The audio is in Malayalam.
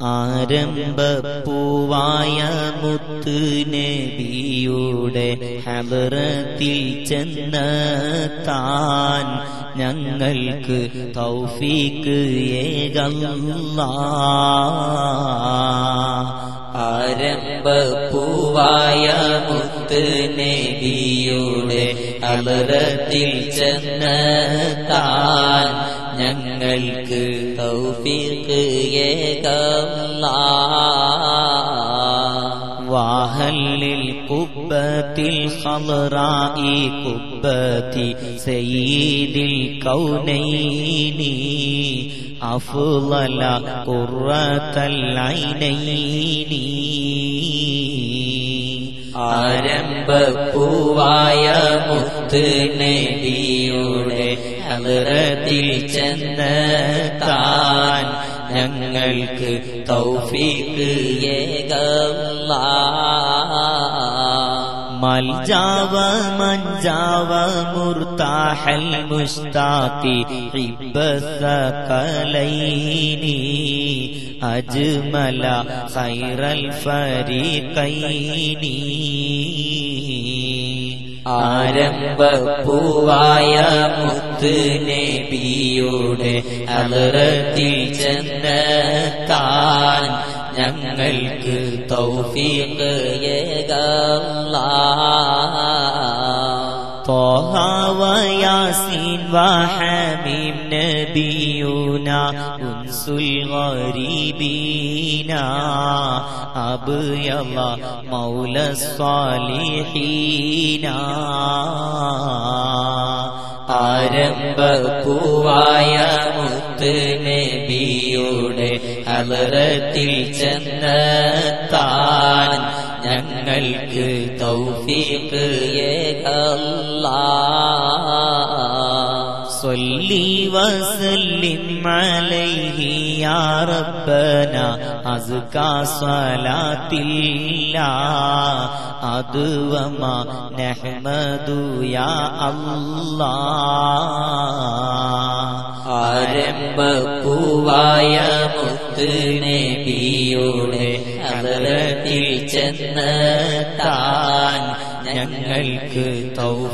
ആരംഭപ്പൂവായ മുത്ത് നബിയുടെ ഹദറത്തിൽ ചെന്നെത്താൻ ഞങ്ങൾക്ക് തൗഫീക്ക് ഏകല്ലാഹ്. ആരംഭപ്പൂവായ മുത്ത് നബിയുടെ ഹദറത്തിൽ ചെന്നെത്താൻ ഞങ്ങൾക്ക് തൗഫീഖ് ഏകല്ലാഹ്. വാഹല്ലിൽ ഖുബ്ബത്തിൽ ഖളറാഇ ഖുബ്ബത്തി സയ്യിദിൽ കൗനൈനി അഫ്ളല ഖുർറത്തൽ ഐനൈനി. ആരംഭപ്പൂവായ മുത്ത് നബിയുടെ ഹദറത്തിൽ ചെന്നെത്താൻ ഞങ്ങൾക്ക് തൗഫീഖ് ഏകല്ലാഹ്. മൽജാവ മൻജാവ മുർതാഹൽ മുസ്താഖി ഹിബ്ബസഖലൈനി അജ്മല ഖൈറൽ ഫരീഖൈനി. ആരംഭപ്പൂവായ മുത്ത് നബിയുടെ ഹദറത്തിൽ ചെന്നെത്താൻ ഞങ്ങൾക്ക് തൗഫീഖ് ഏകല്ലാഹ്. طه وياسين وحميم نبينا أنس الغريبين أبيض مولى الصالحين. ആരംഭപ്പൂവായ മുത്ത് നബിയുടെ ഹദറത്തിൽ ചെന്നെത്താൻ ഞങ്ങൾക്ക് തൗഫീഖ് ഏകല്ലാഹ്. صلي وسلم عليه يا ربنا أزكى صلاة الله أدوما نحمد يا الله. ആരംഭപ്പൂവായ മുത്ത് നബിയുടെ ഹദറത്തിൽ ചെന്നെത്താൻ ഞങ്ങൾക്ക് തൗഫീഖ്